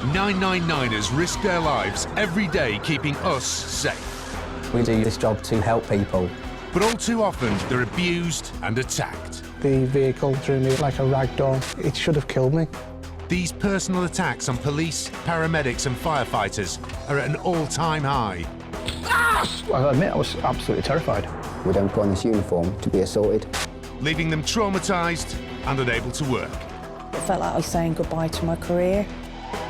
999ers risk their lives every day keeping us safe. We do this job to help people. But all too often, they're abused and attacked. The vehicle threw me like a rag doll. It should have killed me. These personal attacks on police, paramedics and firefighters are at an all-time high. I'll admit I was absolutely terrified. We don't put on this uniform to be assaulted. Leaving them traumatised and unable to work. It felt like I was saying goodbye to my career.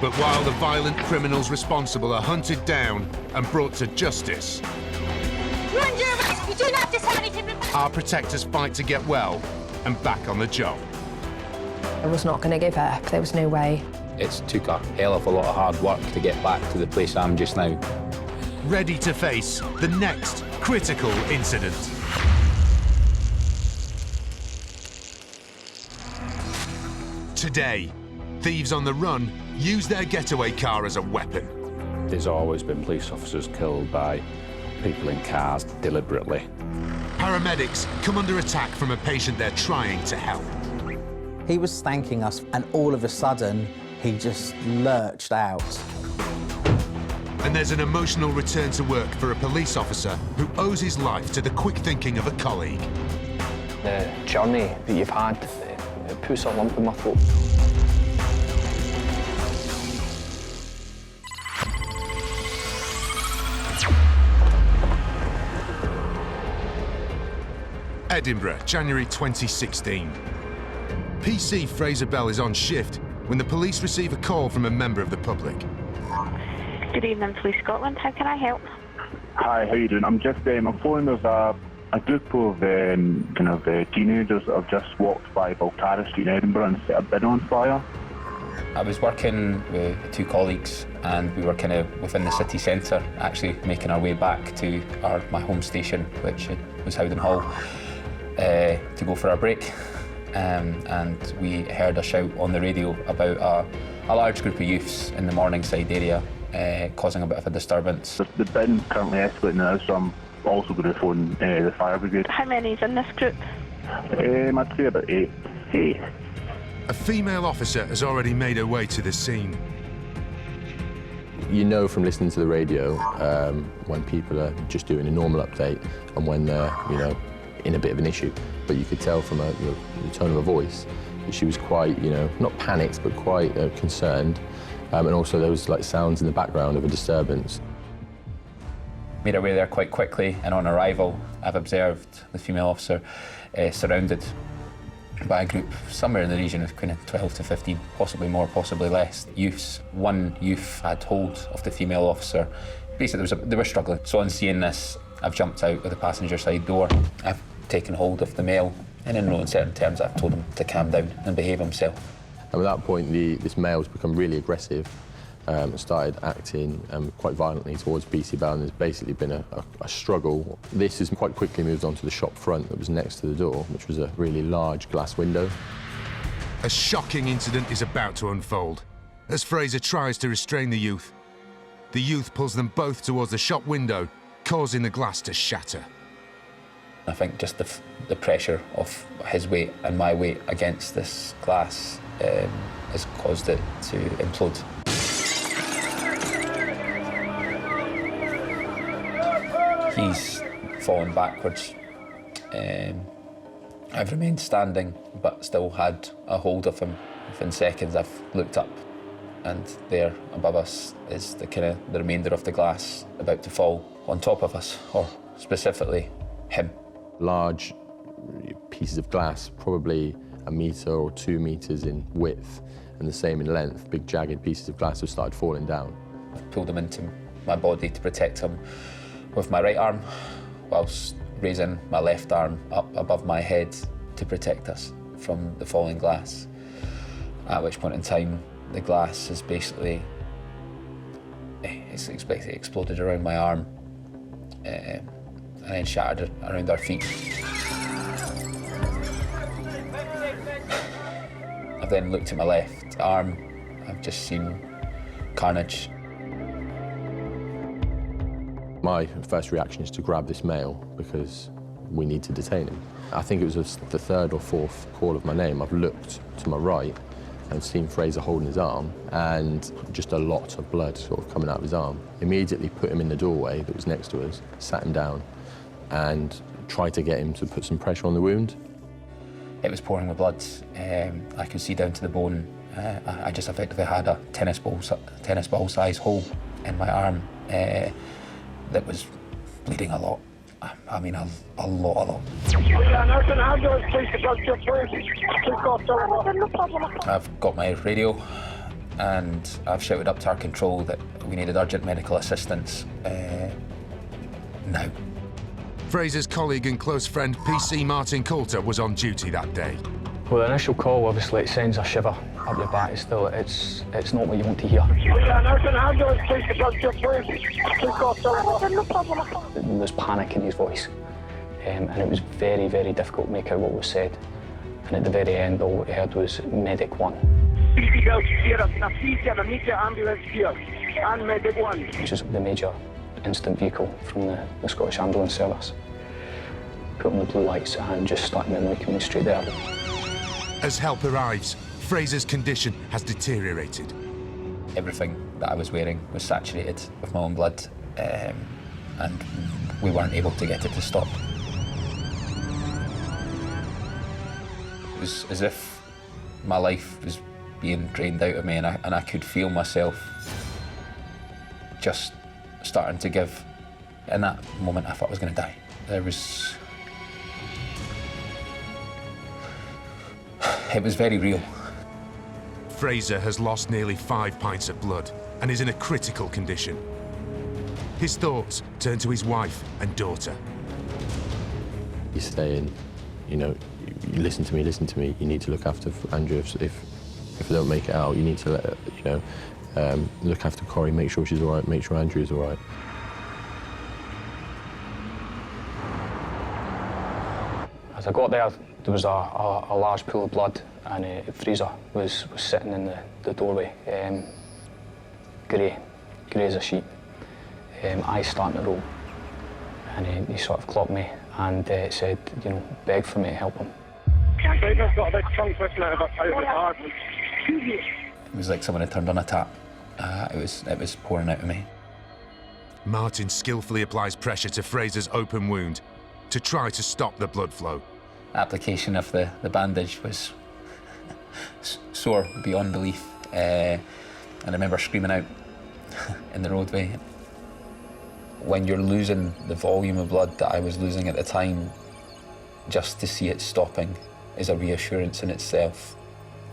But while the violent criminals responsible are hunted down and brought to justice, You're under arrest. You do not have to say anything. our protectors fight to get well and back on the job. I was not going to give up. There was no way. It's took a hell of a lot of hard work to get back to the place I'm just now. Ready to face the next critical incident. Today, thieves on the run use their getaway car as a weapon. There's always been police officers killed by people in cars deliberately. Paramedics come under attack from a patient they're trying to help. He was thanking us, and all of a sudden, he just lurched out. And there's an emotional return to work for a police officer who owes his life to the quick thinking of a colleague. The journey that you've had, it puts a lump in my throat. Edinburgh, January 2016. PC Fraser Bell is on shift when the police receive a call from a member of the public. Good evening, Police Scotland. How can I help? Hi, how you doing? I'm just I'm phoning. There's a group of teenagers that have just walked by Baltara Street in Edinburgh and set a bin on fire. I was working with two colleagues and we were kind of within the city centre, actually making our way back to my home station, which was Howden Hall, to go for our break. And we heard a shout on the radio about a large group of youths in the Morningside area causing a bit of a disturbance. The bin currently escalating now, so I'm also going to phone the fire brigade. How many is in this group? I'd say about 8. A female officer has already made her way to the scene. You know from listening to the radio when people are just doing a normal update and when they're, in a bit of an issue. But you could tell from the tone of her voice that she was quite, not panicked, but quite concerned. And also there was like sounds in the background of a disturbance. Made our way there quite quickly, and on arrival, I've observed the female officer surrounded by a group somewhere in the region of kind of 12 to 15, possibly more, possibly less, youths. One youth had hold of the female officer. Basically, they were struggling. So on seeing this, I've jumped out of the passenger side door. I've taken hold of the male, and in no uncertain terms, I've told him to calm down and behave himself. And at that point, this male's become really aggressive and started acting quite violently towards BC Bell, and there's basically been a struggle. This has quite quickly moved on to the shop front that was next to the door, which was a really large glass window. A shocking incident is about to unfold. As Fraser tries to restrain the youth pulls them both towards the shop window, causing the glass to shatter. I think just the pressure of his weight and my weight against this glass has caused it to implode. He's fallen backwards. I've remained standing, but still had a hold of him. Within seconds, I've looked up, and there above us is the remainder of the glass about to fall on top of us, or specifically him. Large pieces of glass, probably 1 metre or 2 metres in width, and the same in length. Big jagged pieces of glass have started falling down. I've pulled him into my body to protect him with my right arm, whilst raising my left arm up above my head to protect us from the falling glass. At which point in time, the glass is basically exploded around my arm and then shattered around our feet. I've then looked at my left arm. I've just seen carnage. My first reaction is to grab this male because we need to detain him. I think it was the third or fourth call of my name. I've looked to my right and seen Fraser holding his arm and just a lot of blood sort of coming out of his arm. Immediately put him in the doorway that was next to us, sat him down and tried to get him to put some pressure on the wound. It was pouring with blood. I could see down to the bone. I just effectively had a tennis ball size hole in my arm that was bleeding a lot. I mean, a lot. I've got my radio and I've shouted up to our control that we needed urgent medical assistance now. Fraser's colleague and close friend PC Martin Coulter was on duty that day. Well, the initial call, obviously, it sends a shiver up your back. It's not what you want to hear. There was panic in his voice, and it was very, very difficult to make out what was said. And at the very end, all we heard was Medic 1. Which is the major instant vehicle from the Scottish Ambulance Service. Put on the blue lights and just started making me straight there. As help arrives, Fraser's condition has deteriorated. Everything that I was wearing was saturated with my own blood, and we weren't able to get it to stop. It was as if my life was being drained out of me, and I could feel myself just starting to give. In that moment, I thought I was going to die. It was very real. Fraser has lost nearly 5 pints of blood and is in a critical condition. His thoughts turn to his wife and daughter. He's saying, you know, you listen to me, you need to look after Andrew. If I don't make it out, you need to, look after Corrie, make sure she's all right, make sure Andrew's all right. As I got there was a large pool of blood, and Fraser was sitting in the doorway, grey as a sheet, eyes starting to roll. And he sort of clocked me and said, you know, beg for me to help him. It was like someone had turned on a tap. It was pouring out of me. Martin skillfully applies pressure to Fraser's open wound to try to stop the blood flow. Application of the bandage was sore beyond belief, and I remember screaming out in the roadway. When you're losing the volume of blood that I was losing at the time, just to see it stopping is a reassurance in itself.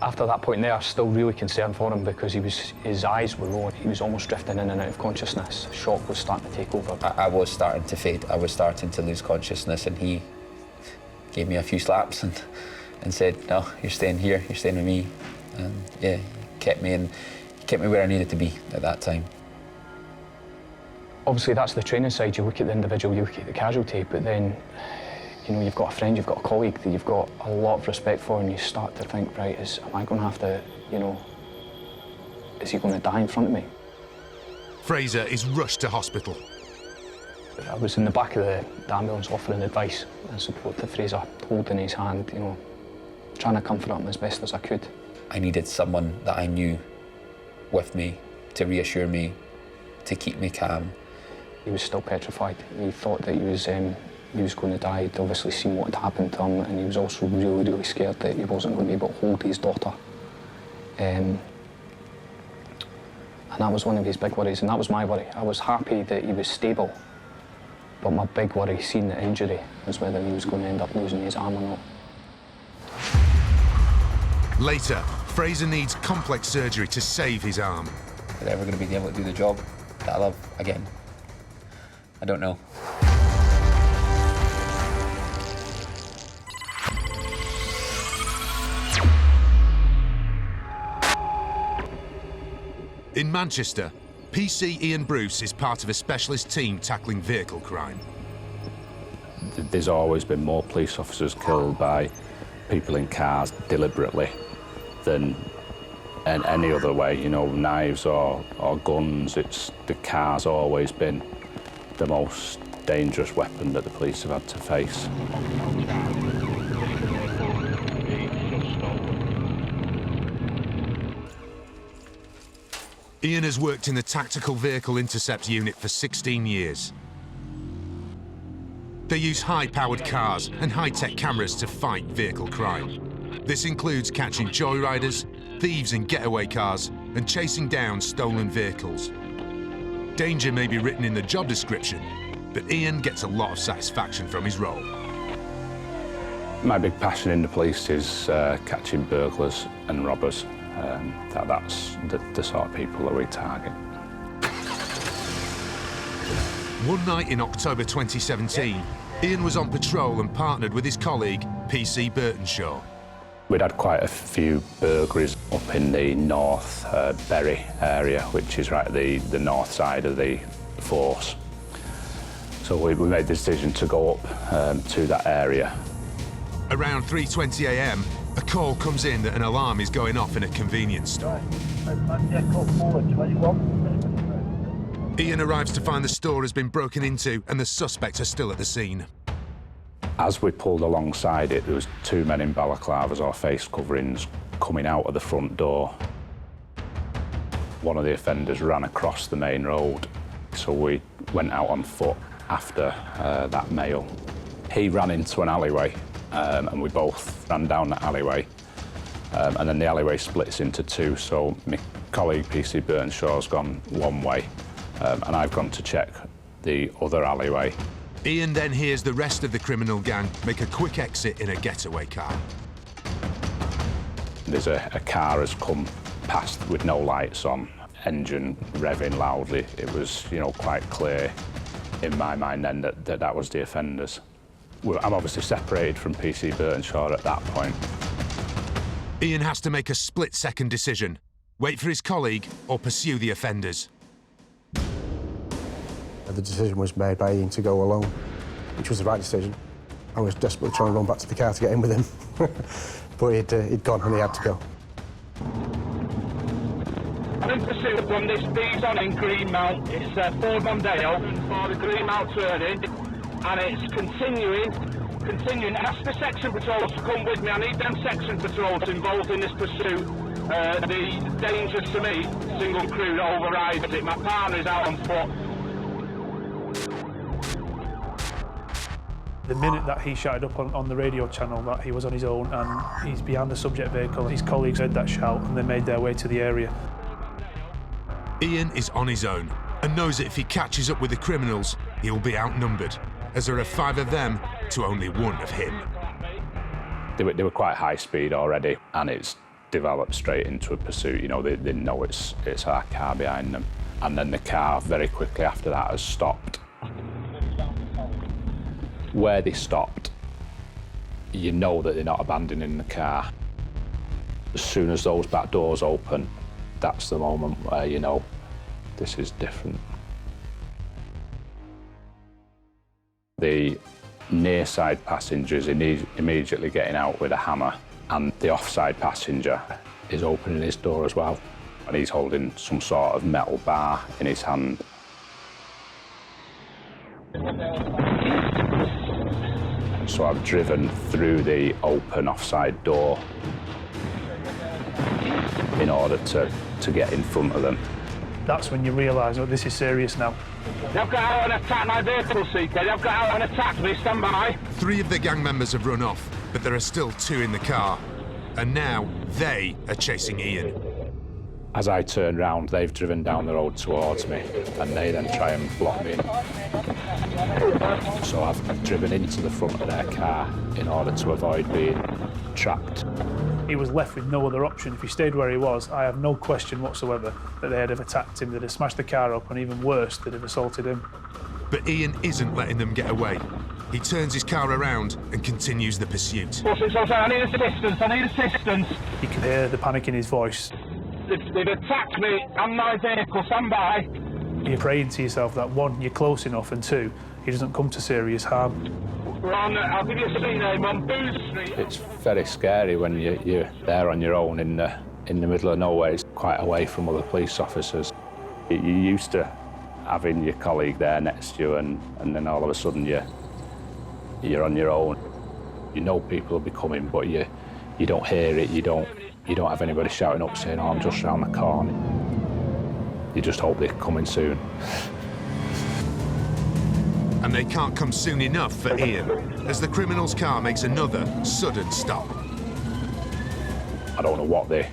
After that point there, I was still really concerned for him because his eyes were rolling. He was almost drifting in and out of consciousness. Shock was starting to take over. I was starting to fade. I was starting to lose consciousness, and he gave me a few slaps and said, no, you're staying here, you're staying with me. And yeah, kept me where I needed to be at that time. Obviously, that's the training side. You look at the individual, you look at the casualty, but then, you know, you've got a friend, you've got a colleague that you've got a lot of respect for, and you start to think, right, am I going to have to, you know, is he going to die in front of me? Fraser is rushed to hospital. I was in the back of the ambulance offering advice and support to Fraser, holding his hand, you know, trying to comfort him as best as I could. I needed someone that I knew with me to reassure me, to keep me calm. He was still petrified. He thought that he was going to die. He'd obviously seen what had happened to him, and he was also really, really scared that he wasn't going to be able to hold his daughter. And that was one of his big worries, and that was my worry. I was happy that he was stable, but my big worry, seeing the injury, was whether he was going to end up losing his arm or not. Later, Fraser needs complex surgery to save his arm. Is I ever going to be able to do the job that I love again? I don't know. In Manchester, PC Ian Bruce is part of a specialist team tackling vehicle crime. There's always been more police officers killed by people in cars deliberately than in any other way, you know, knives or guns. The car's always been the most dangerous weapon that the police have had to face. Ian has worked in the Tactical Vehicle Intercept Unit for 16 years. They use high-powered cars and high-tech cameras to fight vehicle crime. This includes catching joyriders, thieves in getaway cars, and chasing down stolen vehicles. Danger may be written in the job description, but Ian gets a lot of satisfaction from his role. My big passion in the police is catching burglars and robbers. That's the sort of people that we target. One night in October 2017, Ian was on patrol and partnered with his colleague, PC Burtonshaw. We'd had quite a few burglaries up in the North Bury area, which is right at the north side of the force. So we made the decision to go up to that area. Around 3:20 a.m, a call comes in that an alarm is going off in a convenience store. Ian arrives to find the store has been broken into and the suspects are still at the scene. As we pulled alongside it, there was two men in balaclavas or face coverings coming out of the front door. One of the offenders ran across the main road, so we went out on foot after that male. He ran into an alleyway, and we both ran down that alleyway. And then the alleyway splits into two, so my colleague PC Burnshaw's gone one way, and I've gone to check the other alleyway. Ian then hears the rest of the criminal gang make a quick exit in a getaway car. There's a car has come past with no lights on, engine revving loudly. It was, quite clear in my mind then that was the offenders. I'm obviously separated from PC Burtonshaw at that point. Ian has to make a split-second decision. Wait for his colleague or pursue the offenders. The decision was made by Ian to go alone, which was the right decision. I was desperately trying to run back to the car to get in with him, but he'd gone and he had to go. I'm in pursuit from this thieves on in Greenmount. It's Ford Mondeo for the Greenmount turning, and it's continuing. Ask the section patrols to come with me. I need them section patrols involved in this pursuit. The dangers to me, single crew overrides it. My partner is out on foot. The minute that he shouted up on the radio channel that he was on his own and he's behind the subject vehicle, his colleagues heard that shout and they made their way to the area. Ian is on his own and knows that if he catches up with the criminals, he will be outnumbered, as there are 5 of them to only 1 of him. They were quite high speed already, and it's developed straight into a pursuit. They know it's our car behind them. And then the car very quickly after that has stopped. Where they stopped, you know that they're not abandoning the car. As soon as those back doors open, that's the moment where you know this is different. The near side passenger is immediately getting out with a hammer, and the offside passenger is opening his door as well, and he's holding some sort of metal bar in his hand. So I've driven through the open offside door in order to get in front of them. That's when you realise, oh, this is serious now. They've got out and attacked my vehicle, CK. They've got out and attacked me. Stand by. 3 of the gang members have run off, but there are still 2 in the car. And now they are chasing Ian. As I turn round, they've driven down the road towards me, and they then try and block me in. So I've driven into the front of their car in order to avoid being trapped. He was left with no other option. If he stayed where he was, I have no question whatsoever that they'd have attacked him, they'd have smashed the car up, and even worse, they'd have assaulted him. But Ian isn't letting them get away. He turns his car around and continues the pursuit. I need assistance. You can hear the panic in his voice. They've attacked me and my vehicle. Stand by. You're praying to yourself that 1, you're close enough, and 2, he doesn't come to serious harm. We're on, I'll give you a street name, on Booth Street. It's very scary when you're there on your own in the middle of nowhere. It's quite away from other police officers. You're used to having your colleague there next to you, and then all of a sudden you're on your own. You know people will be coming, but you don't hear it. You don't have anybody shouting up saying, "Oh, I'm just round the corner." You just hope they're coming soon. And they can't come soon enough for Ian, as the criminal's car makes another sudden stop. I don't know what they're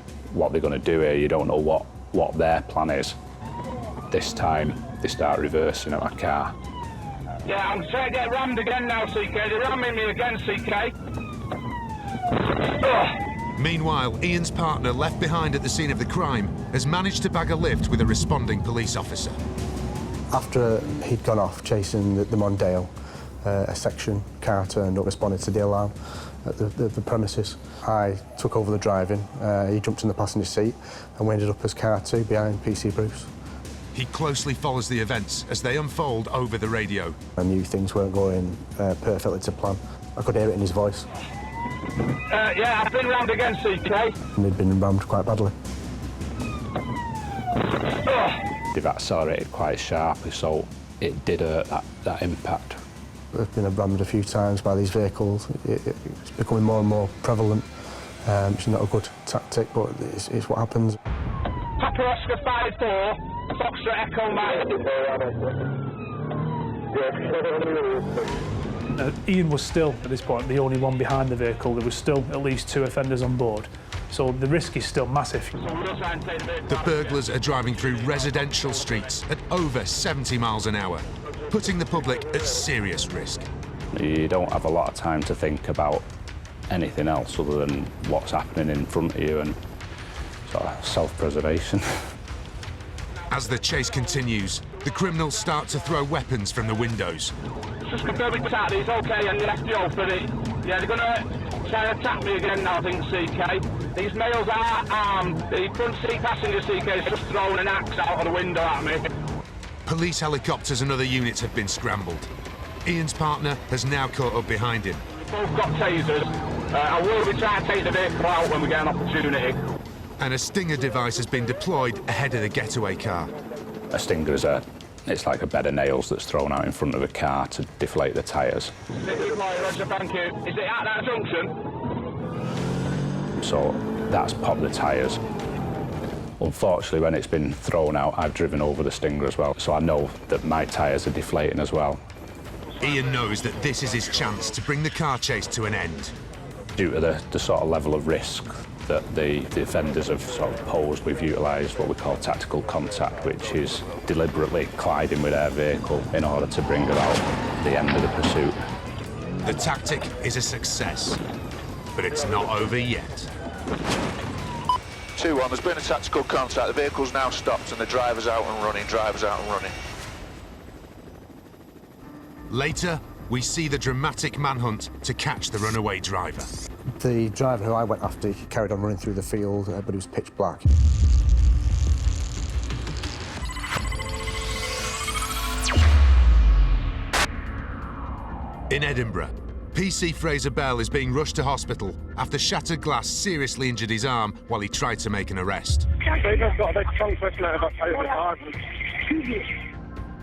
going to do here. You don't know what their plan is. This time, they start reversing at my car. Yeah, I'm trying to get rammed again now, CK. They're ramming me again, CK. Meanwhile, Ian's partner, left behind at the scene of the crime, has managed to bag a lift with a responding police officer. After he'd gone off chasing the Mondale, a section car turned up, responded to the alarm at the premises. I took over the driving, he jumped in the passenger seat, and we ended up as car 2 behind PC Bruce. He closely follows the events as they unfold over the radio. I knew things weren't going perfectly to plan. I could hear it in his voice. Yeah, I've been rammed again, CK. And he'd been rammed quite badly. They've accelerated quite sharply, so it did hurt that impact. I've been rammed a few times by these vehicles. It's becoming more and more prevalent. It's not a good tactic, but it's what happens. Papa Oscar 5-4, Foxtrot Echo Mike. Ian was still, at this point, the only one behind the vehicle. There was still at least 2 offenders on board. So the risk is still massive. The burglars are driving through residential streets at over 70 miles an hour, putting the public at serious risk. You don't have a lot of time to think about anything else other than what's happening in front of you and sort of self-preservation. As the chase continues, the criminals start to throw weapons from the windows. Just confirming that it's okay and left you open it. Yeah, they're going to try and attack me again now, I think, CK. These males are armed. The front seat passenger, CK, has just thrown an axe out of the window at me. Police helicopters and other units have been scrambled. Ian's partner has now caught up behind him. Both got tasers. I will be trying to take the vehicle out when we get an opportunity. And a Stinger device has been deployed ahead of the getaway car. A Stinger it's like a bed of nails that's thrown out in front of a car to deflate the tyres. Roger, thank you. Is it at that junction? So that's popped the tyres. Unfortunately, when it's been thrown out, I've driven over the Stinger as well, so I know that my tyres are deflating as well. Ian knows that this is his chance to bring the car chase to an end. Due to the sort of level of risk that the offenders have sort of posed, we've utilised what we call tactical contact, which is deliberately colliding with their vehicle in order to bring about the end of the pursuit. The tactic is a success, but it's not over yet. 2-1, there's been a tactical contact. The vehicle's now stopped and the driver's out and running. Later, we see the dramatic manhunt to catch the runaway driver. The driver who I went after carried on running through the field, but it was pitch black. In Edinburgh, PC Fraser Bell is being rushed to hospital after shattered glass seriously injured his arm while he tried to make an arrest.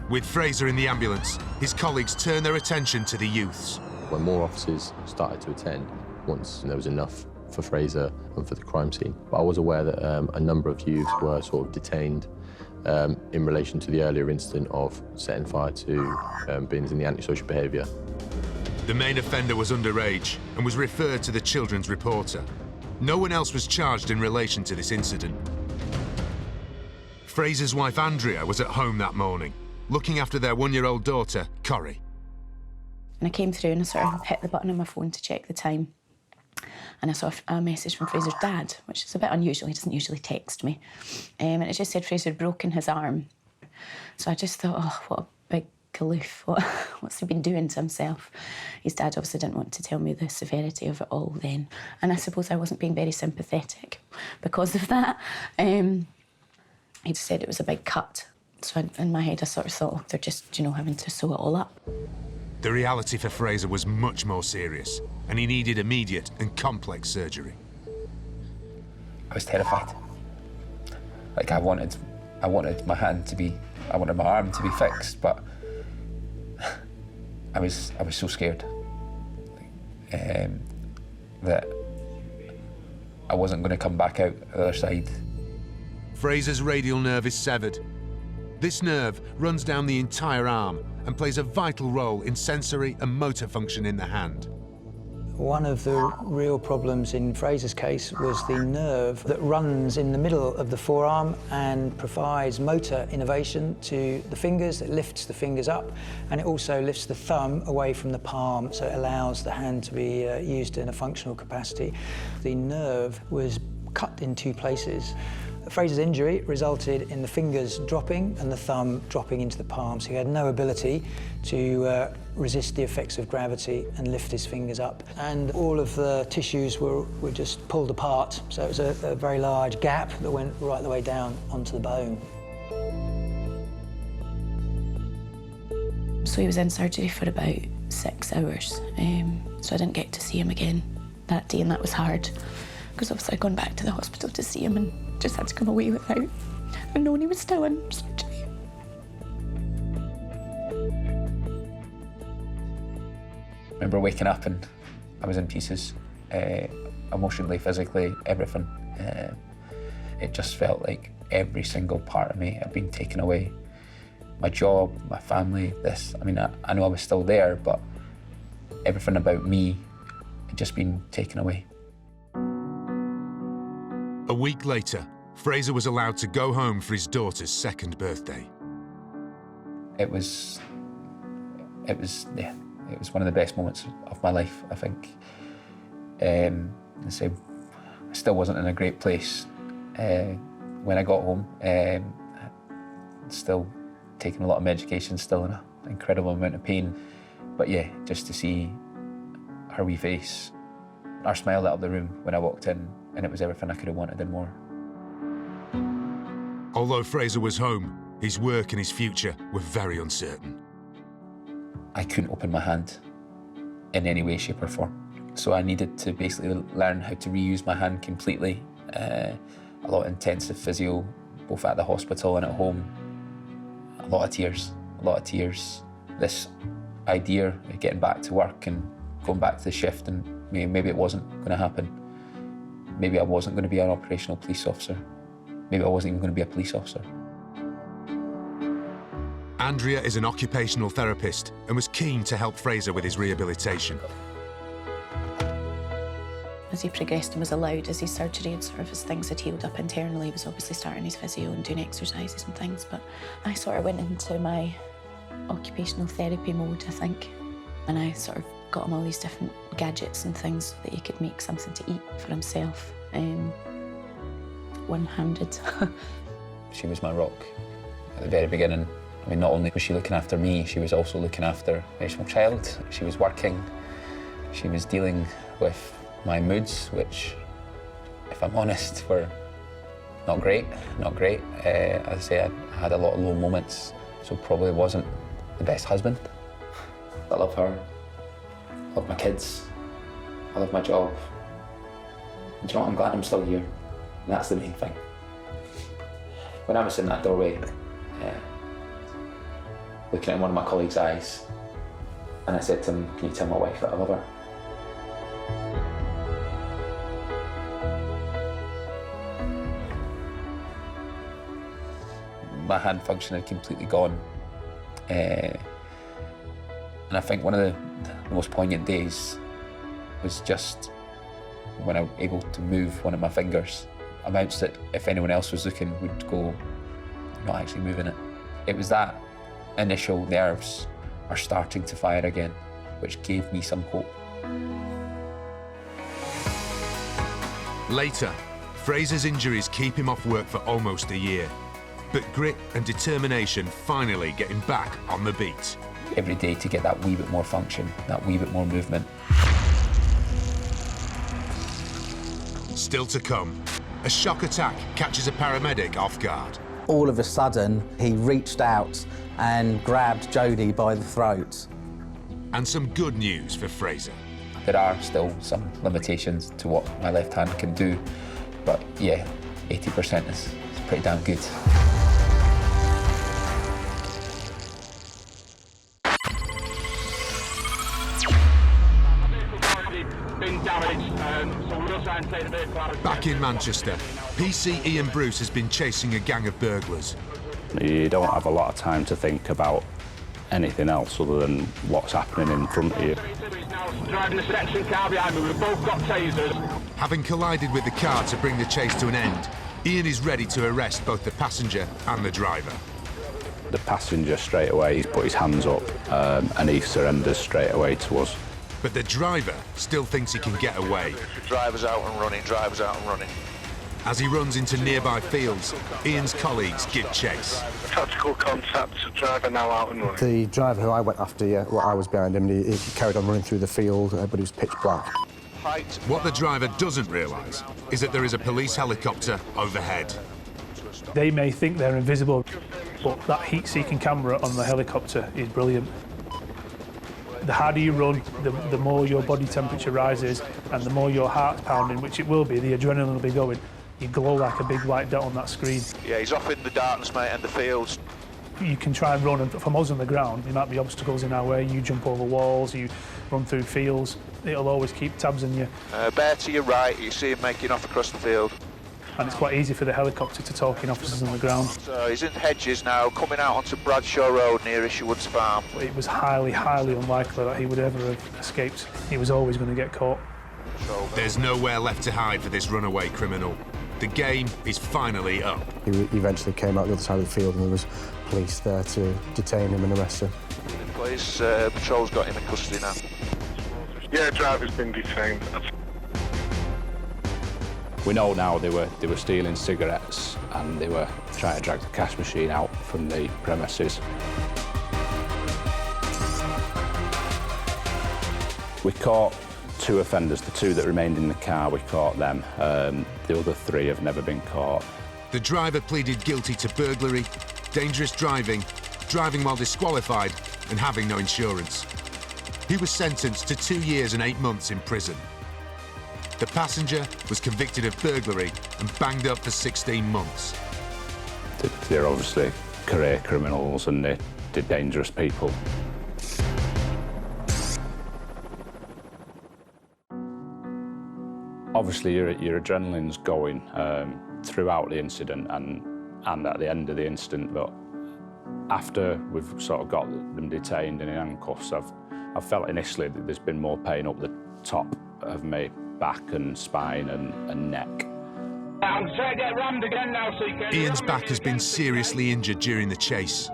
With Fraser in the ambulance, his colleagues turn their attention to the youths. When more officers started to attend, once there was enough for Fraser and for the crime scene. But I was aware that a number of youths were sort of detained in relation to the earlier incident of setting fire to bins in the antisocial behaviour. The main offender was underage and was referred to the children's reporter. No one else was charged in relation to this incident. Fraser's wife Andrea was at home that morning, looking after their 1-year-old daughter, Corrie. And I came through and I sort of hit the button on my phone to check the time. And I saw a message from Fraser's dad, which is a bit unusual. He doesn't usually text me. And it just said Fraser had broken his arm. So I just thought, oh, what a big caloof. What's he been doing to himself? His dad obviously didn't want to tell me the severity of it all then. And I suppose I wasn't being very sympathetic because of that. He said it was a big cut. So in my head, I sort of thought, they're just, having to sew it all up. The reality for Fraser was much more serious, and he needed immediate and complex surgery. I was terrified. Like I wanted my hand to be, I wanted my arm to be fixed, but I was so scared that I wasn't going to come back out the other side. Fraser's radial nerve is severed, This nerve runs down the entire arm and plays a vital role in sensory and motor function in the hand. One of the real problems in Fraser's case was the nerve that runs in the middle of the forearm and provides motor innervation to the fingers. It lifts the fingers up, and it also lifts the thumb away from the palm, so it allows the hand to be used in a functional capacity. The nerve was cut in two places. Fraser's injury resulted in the fingers dropping and the thumb dropping into the palm, so he had no ability to resist the effects of gravity and lift his fingers up. And all of the tissues were just pulled apart, so it was a very large gap that went right the way down onto the bone. So he was in surgery for about 6 hours, so I didn't get to see him again that day, and that was hard, because obviously I'd gone back to the hospital to see him and just had to come away without knowing he was still in surgery. I remember waking up and I was in pieces, emotionally, physically, everything. It just felt like every single part of me had been taken away. My job, my family, this. I mean, I know I was still there, but everything about me had just been taken away. A week later, Fraser was allowed to go home for his daughter's 2nd birthday. It was one of the best moments of my life, I think. I still wasn't in a great place when I got home. Still taking a lot of medication, still in an incredible amount of pain. But yeah, just to see her wee face, her smile lit up the room when I walked in, and it was everything I could have wanted and more. Although Fraser was home, his work and his future were very uncertain. I couldn't open my hand in any way, shape or form. So I needed to basically learn how to reuse my hand completely. A lot of intensive physio, both at the hospital and at home. A lot of tears. This idea of getting back to work and going back to the shift, and maybe it wasn't going to happen. Maybe I wasn't going to be an operational police officer. Maybe I wasn't even going to be a police officer. Andrea is an occupational therapist and was keen to help Fraser with his rehabilitation. As he progressed and was allowed, as his surgery and sort of as things had healed up internally, he was obviously starting his physio and doing exercises and things, but I sort of went into my occupational therapy mode, I think, and I sort of got him all these different gadgets and things so that he could make something to eat for himself, one-handed. She was my rock at the very beginning. I mean, not only was she looking after me, she was also looking after a very small child. She was working, she was dealing with my moods, which, if I'm honest, were not great. As I say, I had a lot of low moments, so probably wasn't the best husband. I love her, I love my kids, I love my job. And do you know what, I'm glad I'm still here, and that's the main thing. When I was in that doorway, looking at one of my colleagues' eyes, and I said to him, "Can you tell my wife that I love her?" My hand function had completely gone. And I think one of the most poignant days was just when I was able to move one of my fingers. Amounts that if anyone else was looking would go, "You're not actually moving it." It was that initial nerves are starting to fire again, which gave me some hope. Later, Fraser's injuries keep him off work for almost a year. But grit and determination finally get him back on the beat. Every day to get that wee bit more function, that wee bit more movement. Still to come, a shock attack catches a paramedic off guard. All of a sudden, he reached out and grabbed Jody by the throat. And some good news for Fraser. There are still some limitations to what my left hand can do, but yeah, 80% is pretty damn good. Back in Manchester, PC Ian Bruce has been chasing a gang of burglars. You don't have a lot of time to think about anything else other than what's happening in front of you. Driving the section car behind me, we've both got tasers. Having collided with the car to bring the chase to an end, Ian is ready to arrest both the passenger and the driver. The passenger straight away, he's put his hands up and he surrenders straight away to us. But the driver still thinks he can get away. Driver's out and running, driver's out and running. As he runs into nearby fields, Ian's colleagues give chase. Tactical contact, driver now out and running. The driver who I went after, well, I was behind him, and he carried on running through the field, but he was pitch black. What the driver doesn't realise is that there is a police helicopter overhead. They may think they're invisible, but that heat-seeking camera on the helicopter is brilliant. The harder you run, the more your body temperature rises, and the more your heart's pounding, which it will be, the adrenaline will be going. You glow like a big white dot on that screen. Yeah, he's off in the darkness, mate, and the fields. You can try and run, and for us on the ground, there might be obstacles in our way. You jump over walls, you run through fields. It'll always keep tabs on you. Bear to your right, you see him making off across the field. And it's quite easy for the helicopter to talk in officers on the ground. So he's in hedges now, coming out onto Bradshaw Road near Isherwood's farm. It was highly, highly unlikely that he would ever have escaped. He was always going to get caught. There's nowhere left to hide for this runaway criminal. The game is finally up. He eventually came out the other side of the field, and there was police there to detain him and arrest him. The police patrol's got him in custody now. Yeah, driver's been detained. We know now they were stealing cigarettes and they were trying to drag the cash machine out from the premises. We caught 2 offenders, the 2 that remained in the car, we caught them. The other 3 have never been caught. The driver pleaded guilty to burglary, dangerous driving, driving while disqualified, and having no insurance. He was sentenced to 2 years and 8 months in prison. The passenger was convicted of burglary and banged up for 16 months. They're obviously career criminals and they're dangerous people. Obviously, your adrenaline's going throughout the incident and at the end of the incident, but after we've sort of got them detained and in handcuffs, I've felt initially that there's been more pain up the top of my back and spine and neck. I'm trying to get rammed again now, so you can... Ian's back has been seriously injured during the chase.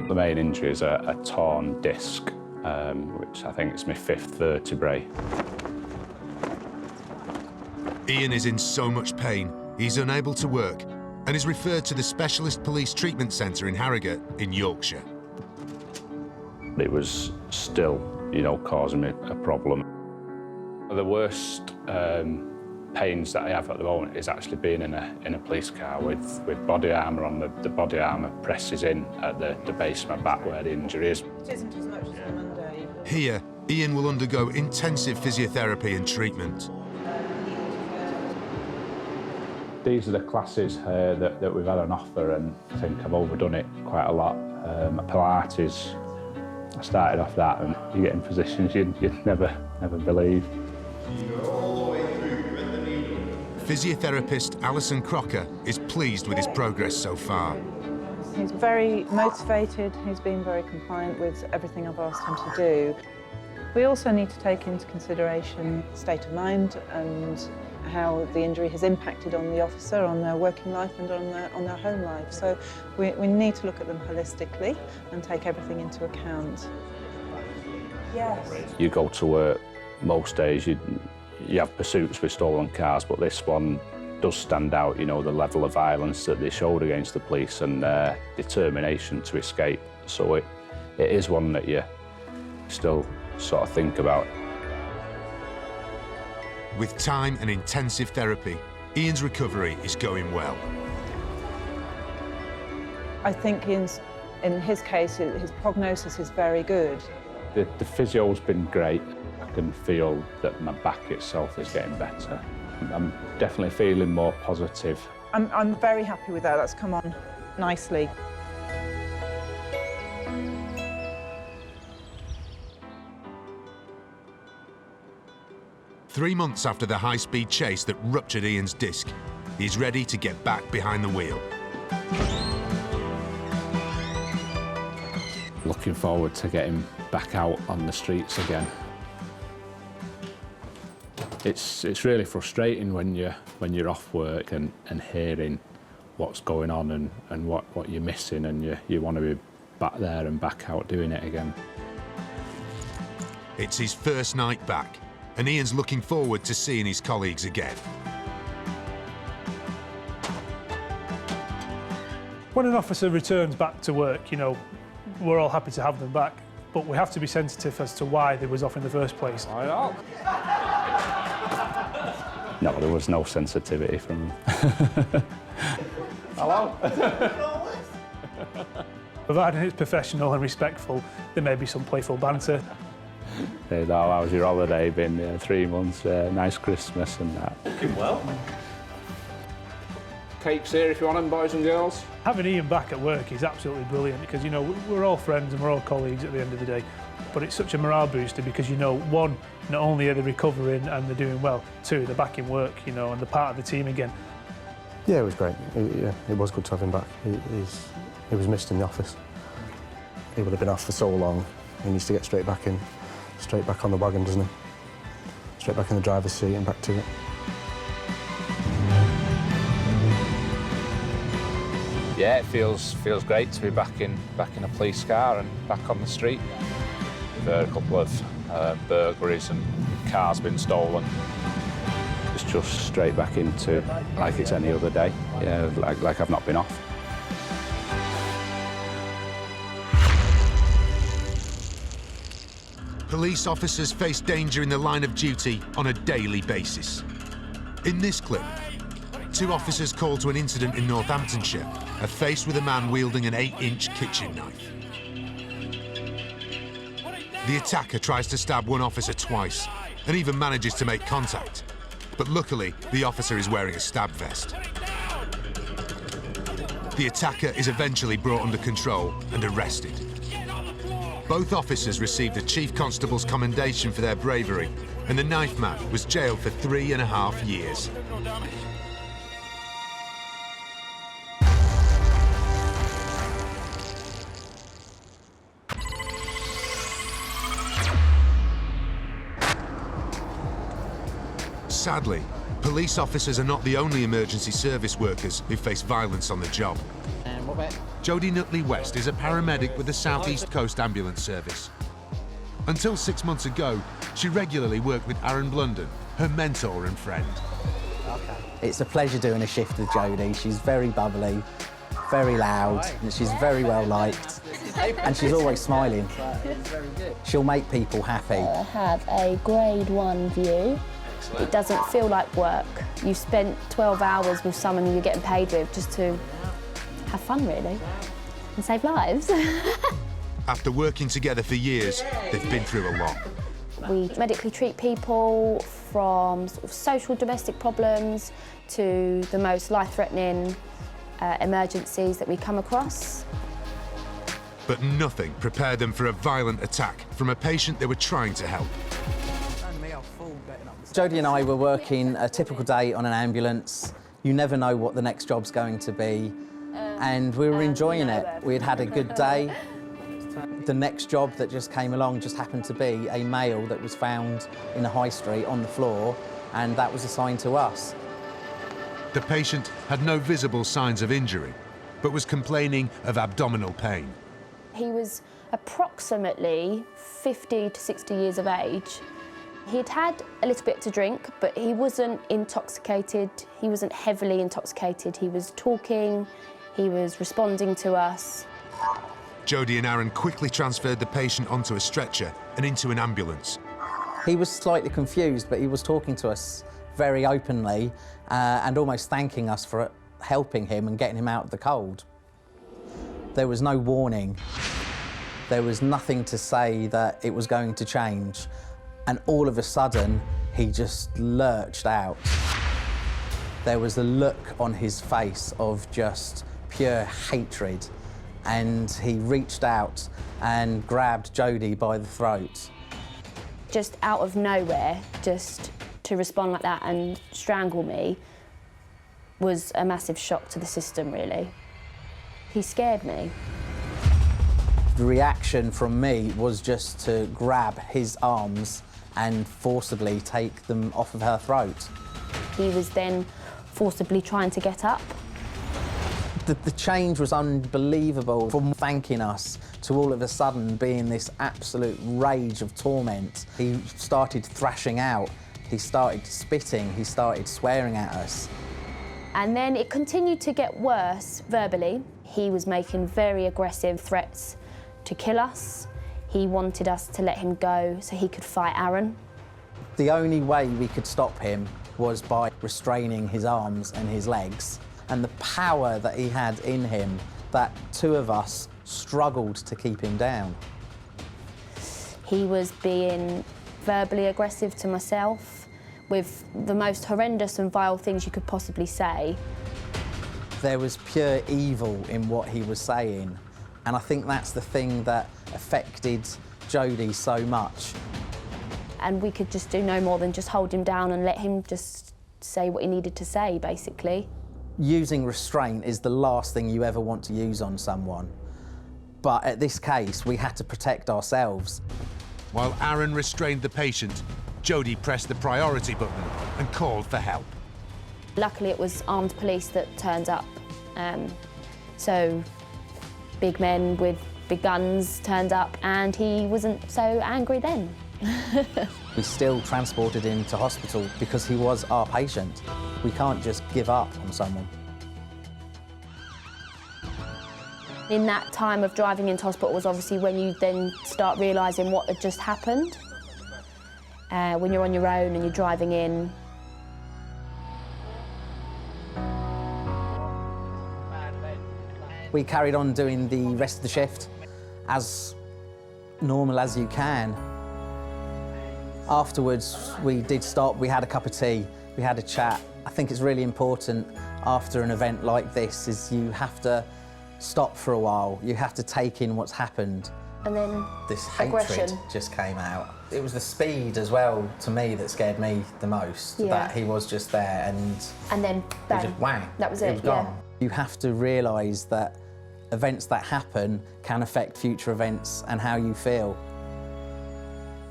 The main injury is a torn disc, which I think is my 5th vertebrae. Ian is in so much pain, he's unable to work and is referred to the Specialist Police Treatment Centre in Harrogate in Yorkshire. It was still, causing me a problem. The worst pains that I have at the moment is actually being in a police car with body armour on. The body armour presses in at the base of my back where the injury is. It isn't as much as the Monday. Here, Ian will undergo intensive physiotherapy and treatment. These are the classes that we've had on offer, and I think I've overdone it quite a lot. Pilates, I started off that, and you get in positions you'd never believe. Physiotherapist Alison Crocker is pleased with his progress so far. He's very motivated, he's been very compliant with everything I've asked him to do. We also need to take into consideration state of mind and how the injury has impacted on the officer, on their working life and on their home life. So we need to look at them holistically and take everything into account. Yes. You go to work most days, you have pursuits with stolen cars, but this one does stand out, the level of violence that they showed against the police and their determination to escape. So it is one that you still sort of think about. With time and intensive therapy, Ian's recovery is going well. I think in his case, his prognosis is very good. The physio's been great. I can feel that my back itself is getting better. I'm definitely feeling more positive. I'm very happy with that. That's come on nicely. Three months after the high-speed chase that ruptured Ian's disc, he's ready to get back behind the wheel. Looking forward to getting back out on the streets again. It's really frustrating when you're off work and hearing what's going on and what you're missing, and you want to be back there and back out doing it again. It's his first night back, and Ian's looking forward to seeing his colleagues again. When an officer returns back to work, you know, we're all happy to have them back, but we have to be sensitive as to why they was off in the first place. I know. No, there was no sensitivity from them. Hello? Providing it's professional and respectful, there may be some playful banter. Hey, how's your holiday been? 3 months, nice Christmas and that. Looking well. Cakes here if you want them, boys and girls. Having Ian back at work is absolutely brilliant because, you know, we're all friends and we're all colleagues at the end of the day. But it's such a morale booster because, you know, one, not only are they recovering and they're doing well, two, they're back in work, you know, and they're part of the team again. Yeah, it was great. It was good to have him back. He was missed in the office. He would have been off for so long. He needs to get straight back on the wagon, doesn't he? Straight back in the driver's seat and back to it. Yeah, it feels great to be back in a police car and back on the street. We've heard a couple of burglaries and cars been stolen. It's just straight back into like it's any other day. Yeah, like I've not been off. Police officers face danger in the line of duty on a daily basis. In this clip, 2 officers called to an incident in Northamptonshire are faced with a man wielding an 8-inch kitchen knife. The attacker tries to stab one officer twice and even manages to make contact. But luckily, the officer is wearing a stab vest. The attacker is eventually brought under control and arrested. Both officers received a Chief Constable's commendation for their bravery, and the knife man was jailed for 3.5 years. Sadly, police officers are not the only emergency service workers who face violence on the job. Jody Nutley West is a paramedic with the South East Coast Ambulance Service. Until 6 months ago, she regularly worked with Aaron Blunden, her mentor and friend. It's a pleasure doing a shift with Jody. She's very bubbly, very loud, and she's very well liked. And she's always smiling. She'll make people happy. I have a grade 1 view. It doesn't feel like work. You've spent 12 hours with someone you're getting paid with just to have fun, really, and save lives. After working together for years, they've been through a lot. We medically treat people from sort of social domestic problems to the most life-threatening emergencies that we come across. But nothing prepared them for a violent attack from a patient they were trying to help. Jody and I were working a typical day on an ambulance. You never know what the next job's going to be, and we were enjoying it. We'd had a good day. The next job that just came along just happened to be a male that was found in a high street on the floor, and that was assigned to us. The patient had no visible signs of injury, but was complaining of abdominal pain. He was approximately 50 to 60 years of age. He'd had a little bit to drink, but he wasn't intoxicated. He wasn't heavily intoxicated. He was talking, he was responding to us. Jody and Aaron quickly transferred the patient onto a stretcher and into an ambulance. He was slightly confused, but he was talking to us very openly and almost thanking us for helping him and getting him out of the cold. There was no warning. There was nothing to say that it was going to change. And all of a sudden, he just lurched out. There was a look on his face of just pure hatred. And he reached out and grabbed Jody by the throat. Just out of nowhere, just to respond like that and strangle me was a massive shock to the system, really. He scared me. The reaction from me was just to grab his arms and forcibly take them off of her throat. He was then forcibly trying to get up. The change was unbelievable, from thanking us to all of a sudden being this absolute rage of torment. He started thrashing out, he started spitting, he started swearing at us. And then it continued to get worse verbally. He was making very aggressive threats to kill us. He wanted us to let him go so he could fight Aaron. The only way we could stop him was by restraining his arms and his legs. And the power that he had in him, that two of us struggled to keep him down. He was being verbally aggressive to myself with the most horrendous and vile things you could possibly say. There was pure evil in what he was saying, and I think that's the thing that affected Jody so much. And we could just do no more than just hold him down and let him just say what he needed to say, basically. Using restraint is the last thing you ever want to use on someone. But at this case, we had to protect ourselves. While Aaron restrained the patient, Jody pressed the priority button and called for help. Luckily, it was armed police that turned up. So big men with big guns turned up, and he wasn't so angry then. We still transported him to hospital because he was our patient. We can't just give up on someone. In that time of driving into hospital was obviously when you then start realising what had just happened. When you're on your own and you're driving in. We carried on doing the rest of the shift as normal as you can. Afterwards, we did stop, we had a cup of tea, we had a chat. I think it's really important after an event like this is you have to stop for a while, you have to take in what's happened. And then this aggression hatred just came out. It was the speed as well, to me, that scared me the most, that he was just there and then bang, just whang, that was it, was gone. You have to realise that events that happen can affect future events and how you feel.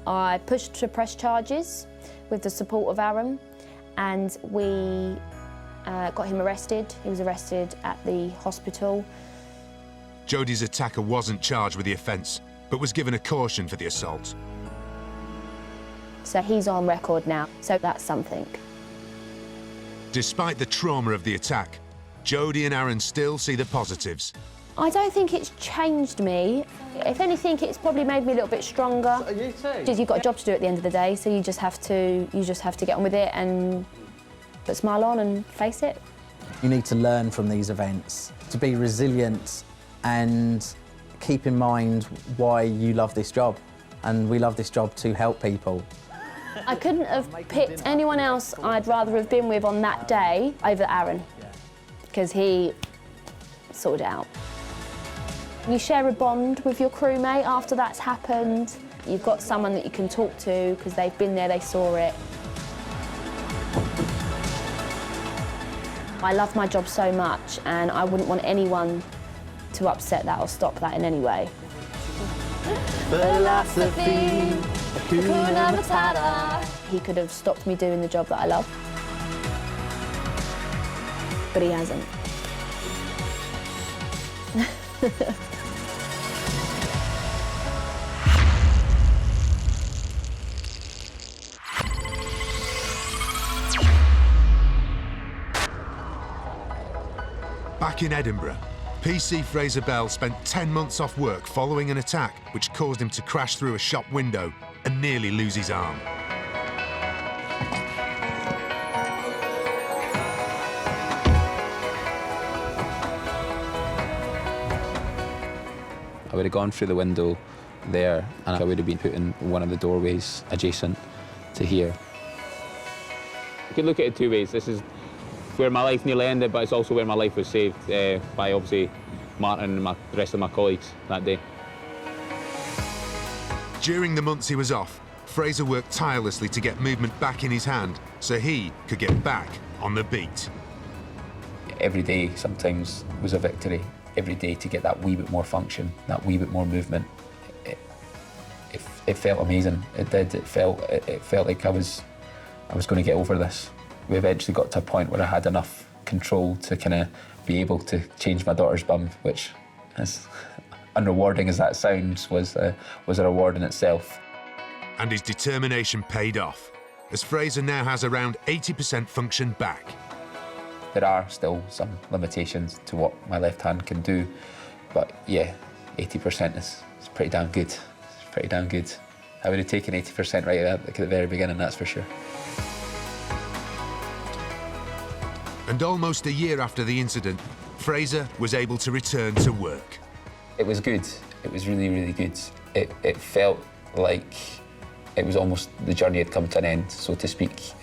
I pushed to press charges with the support of Aaron, and we got him arrested. He was arrested at the hospital. Jody's attacker wasn't charged with the offence, but was given a caution for the assault. So he's on record now, so that's something. Despite the trauma of the attack, Jody and Aaron still see the positives. I don't think it's changed me. If anything, it's probably made me a little bit stronger. So you too? Because you've got a job to do at the end of the day, so you just have to get on with it and put a smile on and face it. You need to learn from these events, to be resilient and keep in mind why you love this job. And we love this job to help people. I couldn't have picked anyone else I'd rather have been with on that day over Aaron, because he sorted it out. You share a bond with your crewmate after that's happened. You've got someone that you can talk to because they've been there, they saw it. I love my job so much, and I wouldn't want anyone to upset that or stop that in any way. Philosophy, Hakuna Matata. He could have stopped me doing the job that I love, but he hasn't. Back in Edinburgh, PC Fraser Bell spent 10 months off work following an attack which caused him to crash through a shop window and nearly lose his arm. I would have gone through the window there, and I would have been put in one of the doorways adjacent to here. You could look at it two ways. This is where my life nearly ended, but it's also where my life was saved by obviously Martin and the rest of my colleagues that day. During the months he was off, Fraser worked tirelessly to get movement back in his hand so he could get back on the beat. Every day sometimes was a victory. every day to get that wee bit more function, that wee bit more movement. It felt amazing. It did. It felt like I was going to get over this. We eventually got to a point where I had enough control to kind of be able to change my daughter's bum, which, as unrewarding as that sounds, was a reward in itself. And his determination paid off, as Fraser now has around 80% function back. There are still some limitations to what my left hand can do, but yeah, 80% is pretty damn good. It's pretty damn good. I would have taken 80% right at the very beginning, that's for sure. And almost a year after the incident, Fraser was able to return to work. It was good. It was really, really good. It felt like it was almost the journey had come to an end, so to speak.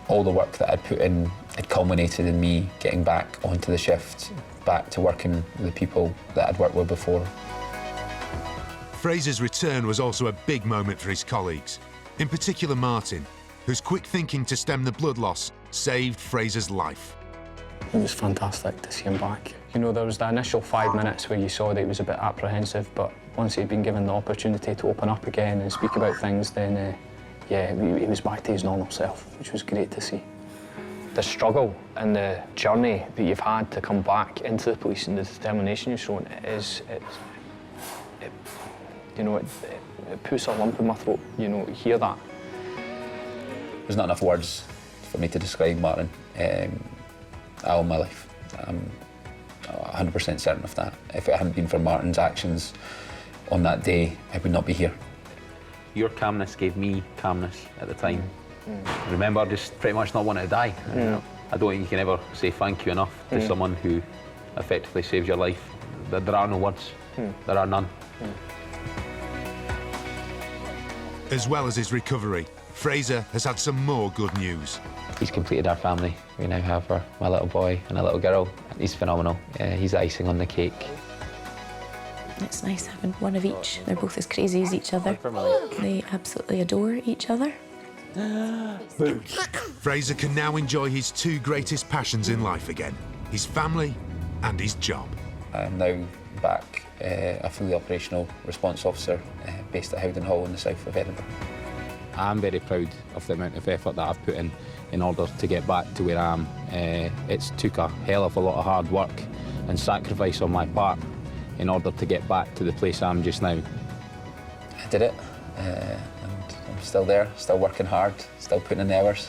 All the work that I'd put in had culminated in me getting back onto the shift, back to working with the people that I'd worked with before. Fraser's return was also a big moment for his colleagues, in particular Martin, whose quick thinking to stem the blood loss saved Fraser's life. It was fantastic to see him back. You know, there was the initial 5 minutes where you saw that he was a bit apprehensive, but once he'd been given the opportunity to open up again and speak about things, then yeah, he was back to his normal self, which was great to see. The struggle and the journey that you've had to come back into the police and the determination you've shown it puts a lump in my throat, you know, hear that. There's not enough words for me to describe Martin all my life. I'm 100% certain of that. If it hadn't been for Martin's actions on that day, I would not be here. Your calmness gave me calmness at the time. I remember just pretty much not wanting to die. I don't think you can ever say thank you enough to someone who effectively saves your life. There are no words. There are none. As well as his recovery, Fraser has had some more good news. He's completed our family. We now have my little boy and a little girl. He's phenomenal. He's icing on the cake. It's nice having one of each. They're both as crazy as each other. They absolutely adore each other. Fraser can now enjoy his two greatest passions in life again, his family and his job. I'm now back a fully operational response officer based at Howden Hall in the south of Edinburgh. I'm very proud of the amount of effort that I've put in order to get back to where I am. It's took a hell of a lot of hard work and sacrifice on my part in order to get back to the place I am just now. I did it, and I'm still there, still working hard, still putting in the hours.